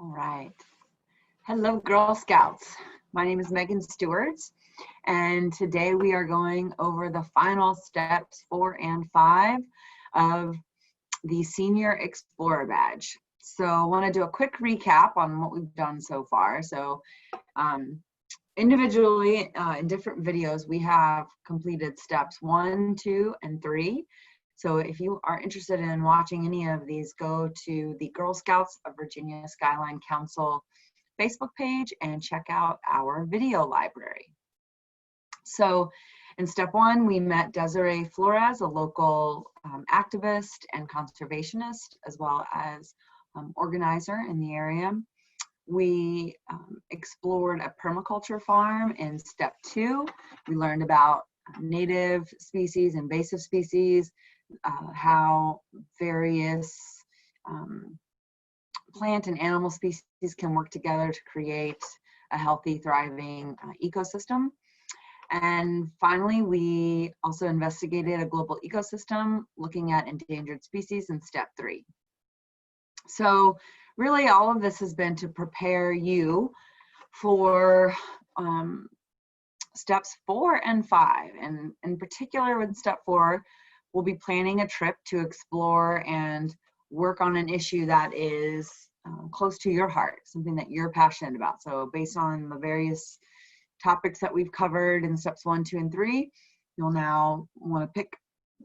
All right. Hello, Girl Scouts. My name is Megan Stewart, and today we are going over the final steps 4 and 5 of the Senior Explorer Badge. So I want to do a quick recap on what we've done so far. So individually, in different videos, we have completed steps 1, 2, and 3. So if you are interested in watching any of these, go to the Girl Scouts of Virginia Skyline Council Facebook page and check out our video library. So in step 1, we met Desiree Flores, a local activist and conservationist, as well as organizer in the area. We explored a permaculture farm in step 2. We learned about native species, invasive species, how various plant and animal species can work together to create a healthy, thriving ecosystem. And finally, we also investigated a global ecosystem looking at endangered species in step 3. So really all of this has been to prepare you for steps 4 and 5. And in particular with step 4, we'll be planning a trip to explore and work on an issue that is close to your heart, something that you're passionate about. So based on the various topics that we've covered in steps 1, 2, and 3, you'll now want to pick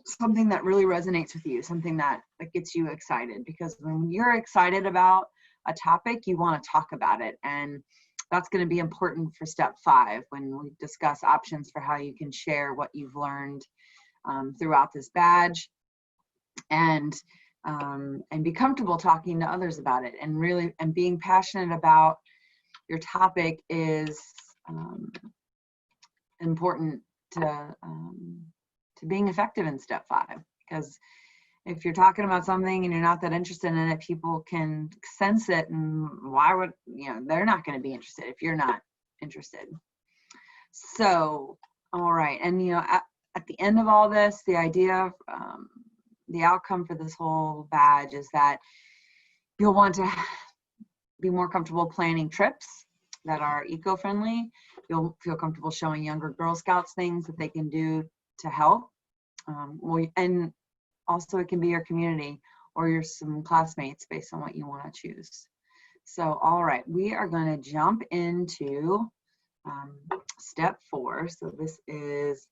something that really resonates with you, something that gets you excited, because when you're excited about a topic, you want to talk about it. And that's going to be important for step 5 when we discuss options for how you can share what you've learned throughout this badge, and be comfortable talking to others about it. And really, and being passionate about your topic is important to being effective in step 5. Because if you're talking about something and you're not that interested in it, people can sense it, and why would, they're not going to be interested if you're not interested. So, all right, and at the end of all this, the idea of the outcome for this whole badge is that you'll want to be more comfortable planning trips that are eco-friendly. You'll feel comfortable showing younger Girl Scouts things that they can do to help. And also it can be your community or some classmates based on what you want to choose. So, all right, we are going to jump into step 4. So this is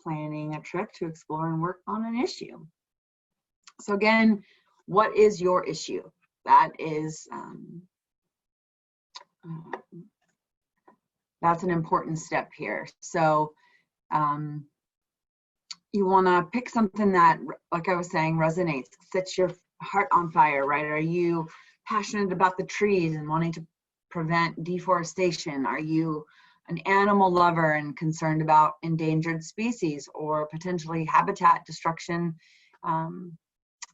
planning a trip to explore and work on an issue. So again, what is your issue? That is that's an important step here. So you want to pick something that, like I was saying, resonates, sets your heart on fire, right? Are you passionate about the trees and wanting to prevent deforestation? Are you an animal lover and concerned about endangered species or potentially habitat destruction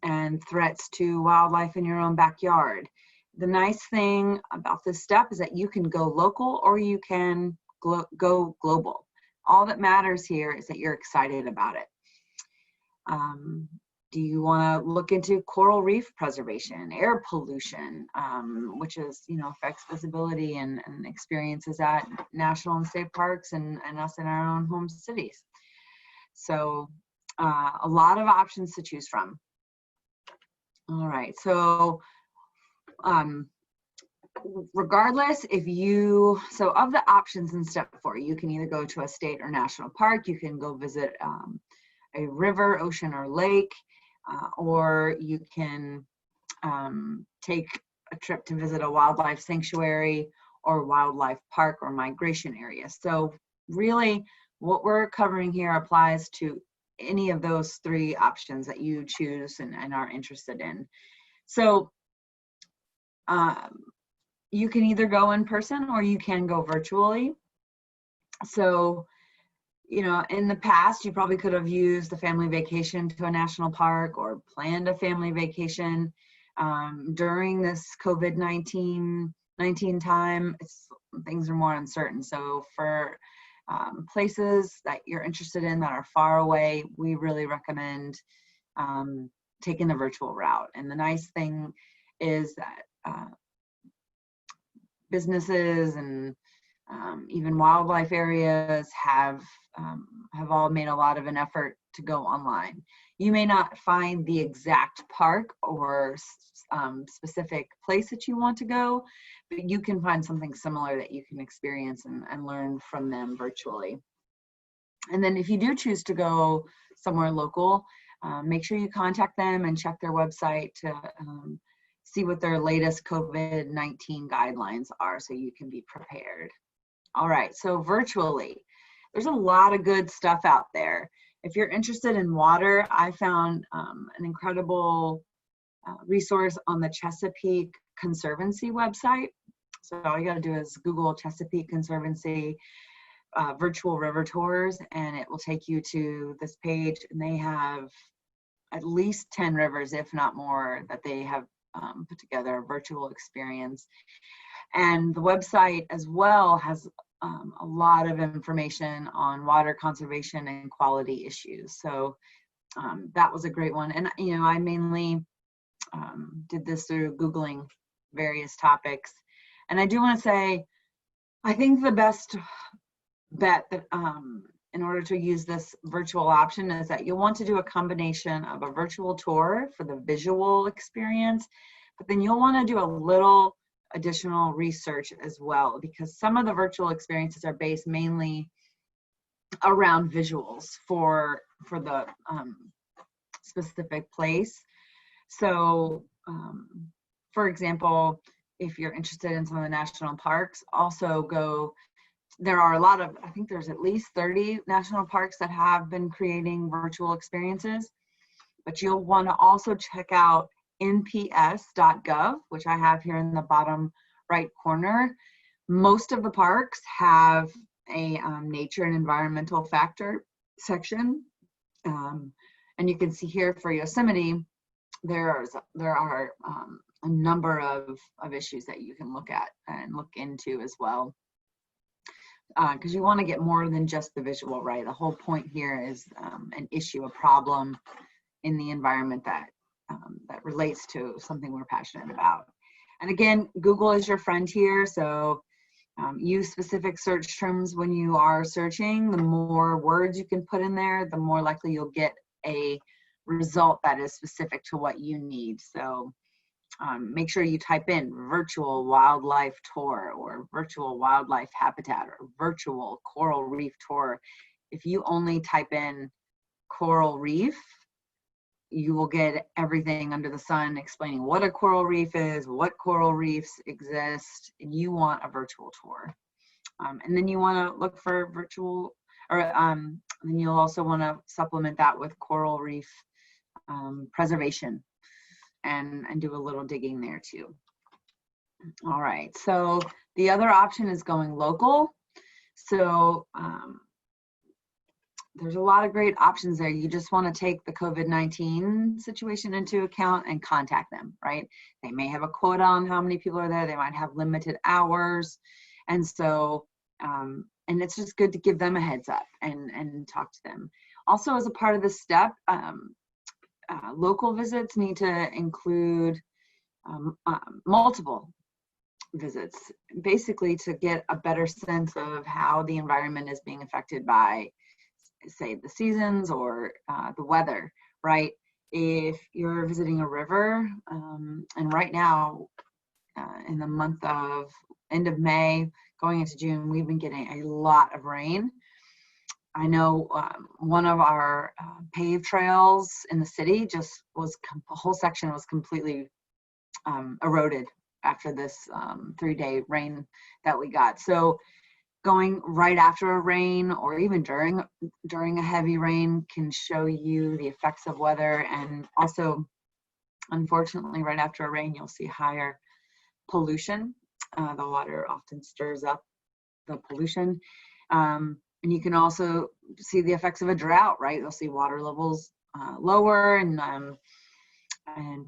and threats to wildlife in your own backyard? The nice thing about this step is that you can go local or you can go global. All that matters here is that you're excited about it. Do you want to look into coral reef preservation, air pollution, which is, affects visibility and experiences at national and state parks and us in our own home cities? So a lot of options to choose from. All right, so regardless, so of the options in step 4, you can either go to a state or national park, you can go visit a river, ocean, or lake, or you can take a trip to visit a wildlife sanctuary or wildlife park or migration area. So really what we're covering here applies to any of those 3 options that you choose and are interested in. So you can either go in person or you can go virtually. So in the past, you probably could have used a family vacation to a national park or planned a family vacation. During this COVID-19 time, things are more uncertain. So for places that you're interested in that are far away, we really recommend taking the virtual route. And the nice thing is that businesses and even wildlife areas have all made a lot of an effort to go online. You may not find the exact park or specific place that you want to go, but you can find something similar that you can experience and learn from them virtually. And then if you do choose to go somewhere local, make sure you contact them and check their website to see what their latest COVID-19 guidelines are so you can be prepared. All right, so virtually, there's a lot of good stuff out there. If you're interested in water, I found an incredible resource on the Chesapeake Conservancy website. So all you gotta do is Google Chesapeake Conservancy virtual river tours, and it will take you to this page, and they have at least 10 rivers, if not more, that they have put together a virtual experience. And the website as well has a lot of information on water conservation and quality issues. So that was a great one. And you know, I mainly did this through Googling various topics. And I do want to say, I think the best bet that in order to use this virtual option is that you'll want to do a combination of a virtual tour for the visual experience, but then you'll want to do a little additional research as well, because some of the virtual experiences are based mainly around visuals for the specific place. So for example, if you're interested in some of the national parks, also go, there are a lot of, I think there's at least 30 national parks that have been creating virtual experiences, but you'll want to also check out nps.gov, which I have here in the bottom right corner. Most of the parks have a nature and environmental factor section. And you can see here for Yosemite, there are a number of issues that you can look at and look into as well. Because you want to get more than just the visual, right? The whole point here is an issue, a problem in the environment that relates to something we're passionate about. And again, Google is your friend here, so use specific search terms when you are searching. The more words you can put in there, the more likely you'll get a result that is specific to what you need. So make sure you type in virtual wildlife tour or virtual wildlife habitat or virtual coral reef tour. If you only type in coral reef, you will get everything under the sun explaining what a coral reef is, what coral reefs exist, and you want a virtual tour. And then you want to look for virtual, or then you'll also want to supplement that with coral reef preservation and do a little digging there too. All right, so the other option is going local. So there's a lot of great options there. You just want to take the COVID-19 situation into account and contact them, right? They may have a quota on how many people are there. They might have limited hours. And so, and it's just good to give them a heads up and talk to them. Also, as a part of this step, local visits need to include multiple visits, basically to get a better sense of how the environment is being affected by, say, the seasons or the weather, right? If you're visiting a river, and right now, in the month of end of May, going into June, we've been getting a lot of rain. I know one of our paved trails in the city just was, the whole section was completely eroded after this 3-day rain that we got. So going right after a rain or even during a heavy rain can show you the effects of weather. And also, unfortunately, right after a rain, you'll see higher pollution. The water often stirs up the pollution. And you can also see the effects of a drought, right? You'll see water levels lower, and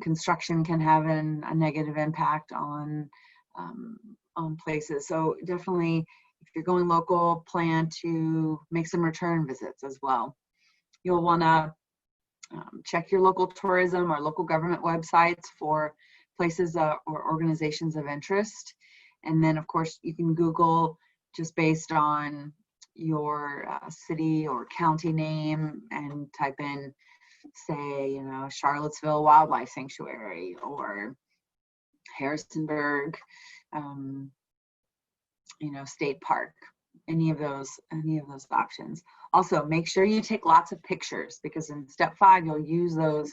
construction can have a negative impact on places. So definitely, if you're going local, plan to make some return visits as well. You'll want to check your local tourism or local government websites for places or organizations of interest. And then of course you can Google just based on your city or county name and type in, say, you know, Charlottesville Wildlife Sanctuary or Harrisonburg, you know, State Park, any of those options. Also, make sure you take lots of pictures, because in step 5, you'll use those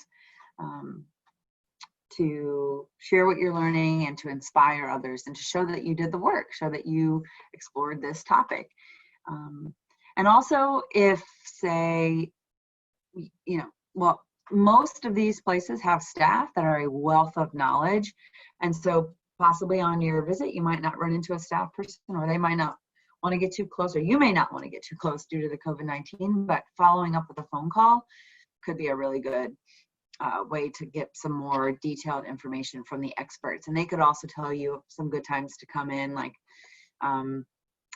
to share what you're learning and to inspire others and to show that you did the work, show that you explored this topic. And also, if, say, you know, well, most of these places have staff that are a wealth of knowledge. And so possibly on your visit, you might not run into a staff person, or they might not want to get too close, or you may not want to get too close due to the COVID-19, but following up with a phone call could be a really good way to get some more detailed information from the experts. And they could also tell you some good times to come in, like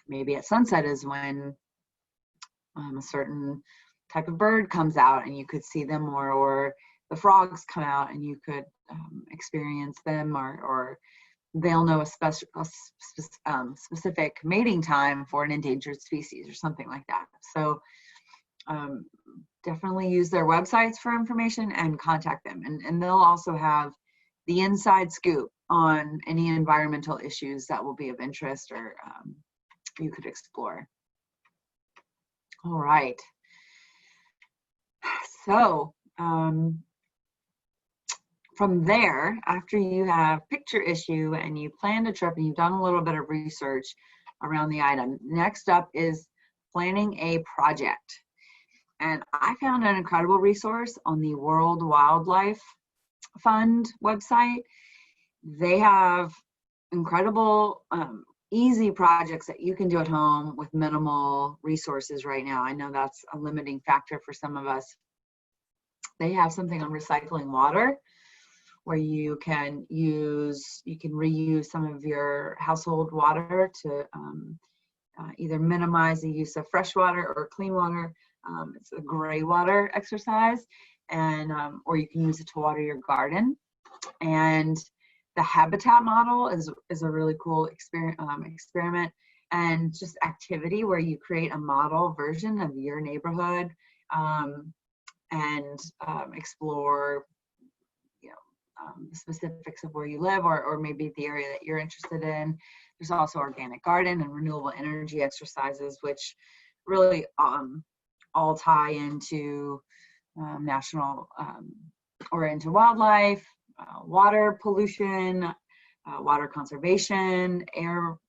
maybe at sunset is when a certain type of bird comes out and you could see them, or the frogs come out and you could experience them, or they'll know a specific mating time for an endangered species or something like that. So definitely use their websites for information and contact them. And they'll also have the inside scoop on any environmental issues that will be of interest or you could explore. All right. So from there, after you have picked your issue and you planned a trip and you've done a little bit of research around the item, next up is planning a project. And I found an incredible resource on the World Wildlife Fund website. They have incredible, easy projects that you can do at home with minimal resources right now. I know that's a limiting factor for some of us. They have something on recycling water, where you can reuse some of your household water to either minimize the use of fresh water or clean water. It's a gray water exercise, and or you can use it to water your garden. And the habitat model is a really cool experiment and just activity where you create a model version of your neighborhood and explore the specifics of where you live, or maybe the area that you're interested in. There's also organic garden and renewable energy exercises, which really all tie into national or into wildlife, water pollution, water conservation, air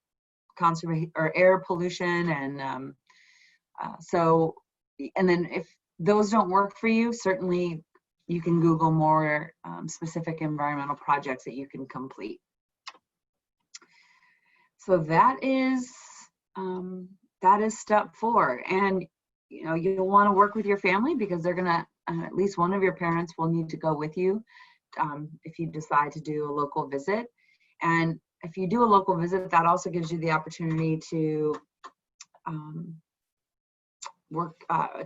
pollution, and so, and then if those don't work for you, certainly you can Google more specific environmental projects that you can complete. So that is step 4. And you'll want to work with your family, because they're gonna at least one of your parents will need to go with you if you decide to do a local visit. And if you do a local visit, that also gives you the opportunity to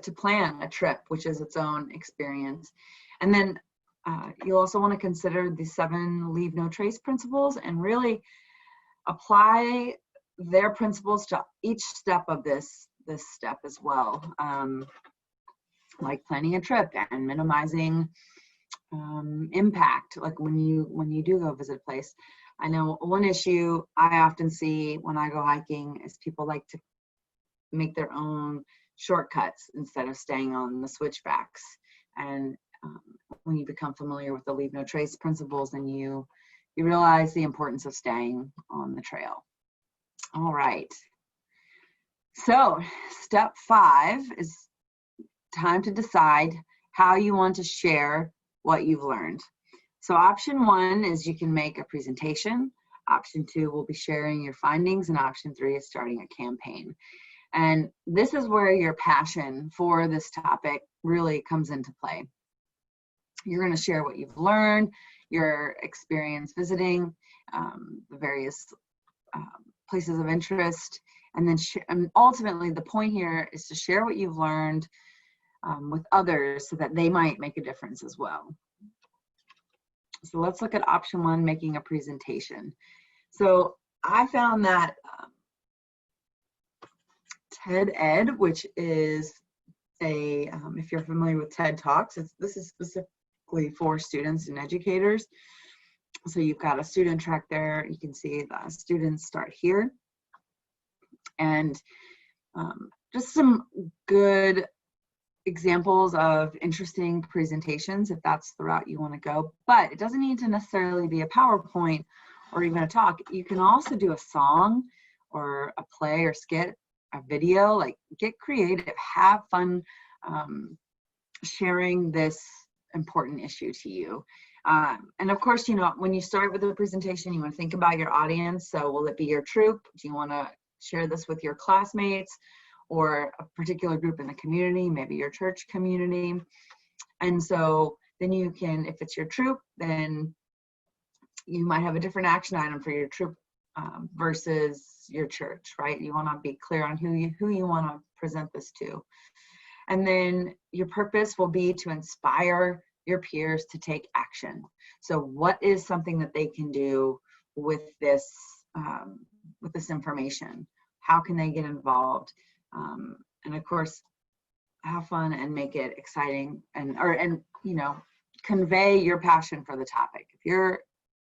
to plan a trip, which is its own experience. And then you'll also want to consider the 7 Leave No Trace principles and really apply their principles to each step of this step as well, like planning a trip and minimizing impact, like when you do go visit a place. I know one issue I often see when I go hiking is people like to make their own shortcuts instead of staying on the switchbacks. And when you become familiar with the Leave No Trace principles, then you realize the importance of staying on the trail. All right. So step 5 is time to decide how you want to share what you've learned. So option 1 is you can make a presentation. Option 2 will be sharing your findings, and option 3 is starting a campaign. And this is where your passion for this topic really comes into play. You're going to share what you've learned, your experience visiting the various places of interest, and then and ultimately the point here is to share what you've learned with others so that they might make a difference as well. So let's look at option 1, making a presentation. So I found that TED Ed, which is if you're familiar with TED Talks, this is specifically for students and educators. So you've got a student track there. You can see the students start here. And just some good examples of interesting presentations if that's the route you want to go. But it doesn't need to necessarily be a PowerPoint or even a talk. You can also do a song or a play or skit, a video. Like, get creative, have fun sharing this important issue to you. And of course, you know, when you start with a presentation, you want to think about your audience. So will it be your troop? Do you want to share this with your classmates or a particular group in the community, maybe your church community? And so then you can, if it's your troop, then you might have a different action item for your troop versus your church, right? You want to be clear on who you want to present this to. And then your purpose will be to inspire your peers to take action. So what is something that they can do with this information? How can they get involved? And of course, have fun and make it exciting, and you know, convey your passion for the topic. If you're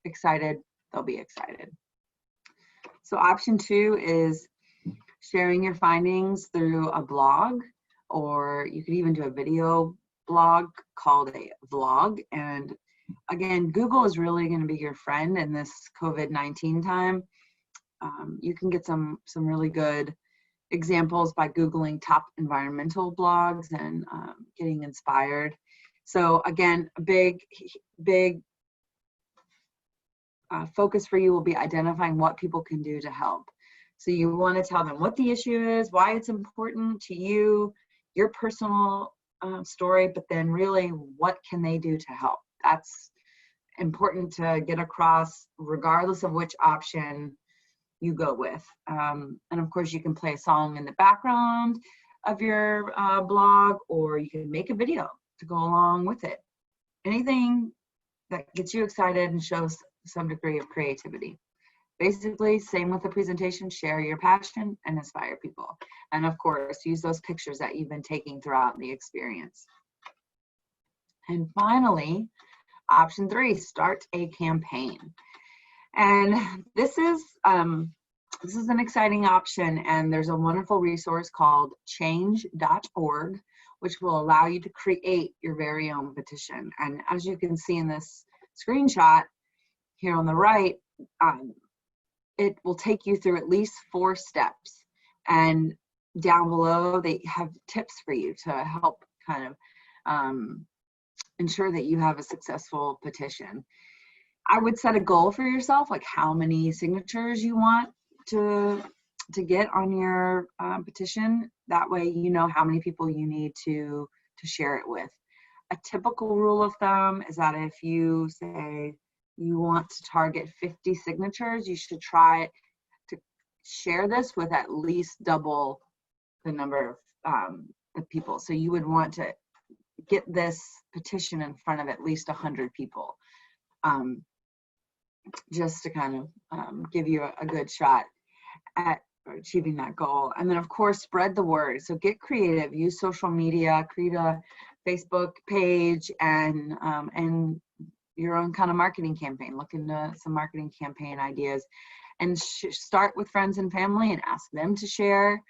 excited, they'll be excited. So option 2 is sharing your findings through a blog, or you could even do a video blog called a vlog. And again, Google is really going to be your friend in this COVID-19 time. You can get some really good examples by Googling top environmental blogs and getting inspired. So again, a big focus for you will be identifying what people can do to help. So you want to tell them what the issue is, why it's important to you, your personal story, but then really what can they do to help? That's important to get across regardless of which option you go with. And of course, you can play a song in the background of your blog, or you can make a video to go along with it. Anything that gets you excited and shows some degree of creativity. Basically, same with the presentation, share your passion and inspire people. And of course, use those pictures that you've been taking throughout the experience. And finally, option 3, start a campaign. And this is an exciting option, and there's a wonderful resource called change.org, which will allow you to create your very own petition. And as you can see in this screenshot here on the right, it will take you through at least 4 steps. And down below, they have tips for you to help kind of ensure that you have a successful petition. I would set a goal for yourself, like how many signatures you want to get on your petition. That way you know how many people you need to share it with. A typical rule of thumb is that if you say you want to target 50 signatures, you should try to share this with at least double the number of people. So you would want to get this petition in front of at least 100 people, just to kind of give you a good shot at achieving that goal. And then of course, spread the word. So get creative, use social media, create a Facebook page and your own kind of marketing campaign. Look into some marketing campaign ideas, and start with friends and family and ask them to share.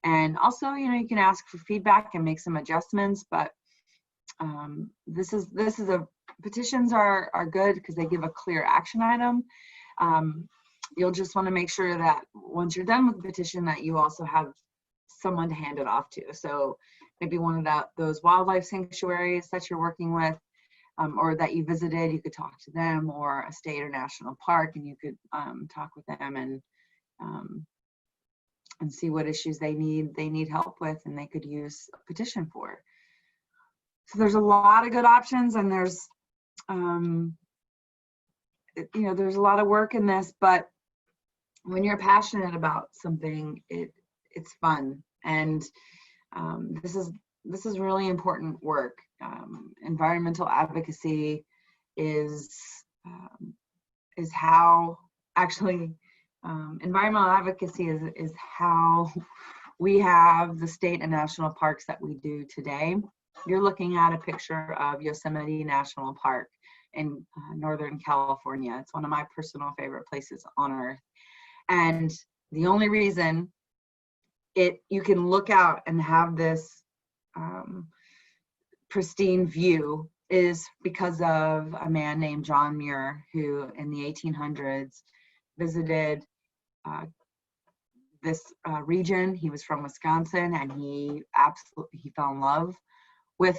And also, you know, you can ask for feedback and make some adjustments, but petitions are good because they give a clear action item. You'll just want to make sure that once you're done with the petition that you also have someone to hand it off to. So maybe one of those wildlife sanctuaries that you're working with, or that you visited, you could talk to them, or a state or national park, and you could talk with them and see what issues they need help with, and they could use a petition for. So there's a lot of good options, and there's there's a lot of work in this, but when you're passionate about something, it's fun, and this is really important work. Environmental advocacy is how actually environmental advocacy is how we have the state and national parks that we do today. You're looking at a picture of Yosemite National Park in Northern California. It's one of my personal favorite places on earth. And the only reason you can look out and have this pristine view is because of a man named John Muir, who in the 1800s visited this region. He was from Wisconsin, and he fell in love with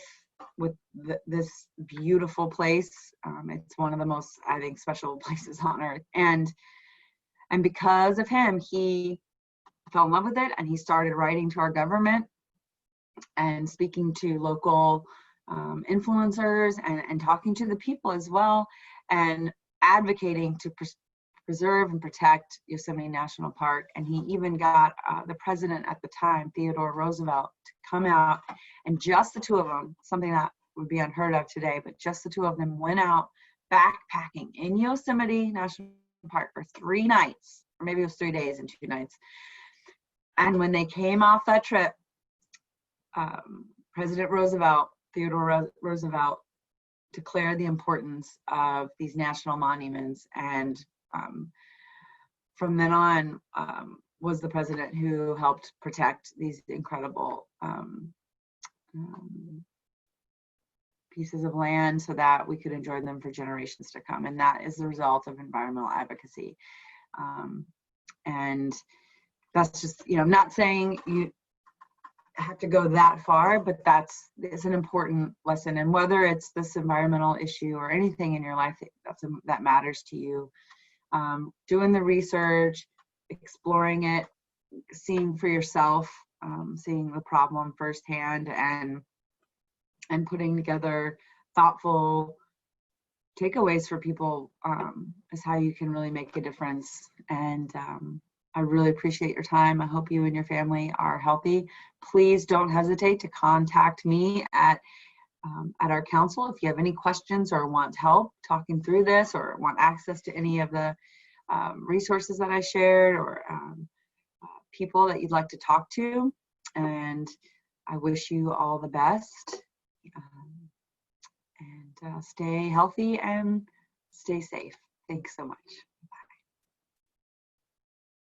this beautiful place. It's one of the most, I think, special places on earth. And because of him, he fell in love with it, and he started writing to our government and speaking to local influencers and talking to the people as well, and advocating to preserve and protect Yosemite National Park. And he even got the president at the time, Theodore Roosevelt, to come out, and just the two of them, something that would be unheard of today, but just the two of them went out backpacking in Yosemite National Park for 3 nights, or maybe it was 3 days and 2 nights. And when they came off that trip, President Roosevelt, Theodore Roosevelt, declared the importance of these national monuments, and from then on was the president who helped protect these incredible pieces of land so that we could enjoy them for generations to come. And that is the result of environmental advocacy. And that's just, I'm not saying you have to go that far, but it's an important lesson. And whether it's this environmental issue or anything in your life that matters to you, doing the research, exploring it, seeing for yourself, seeing the problem firsthand, and putting together thoughtful takeaways for people is how you can really make a difference. And I really appreciate your time. I hope you and your family are healthy. Please don't hesitate to contact me at our council if you have any questions or want help talking through this, or want access to any of the resources that I shared, or people that you'd like to talk to. And I wish you all the best, and stay healthy and stay safe. Thanks so much.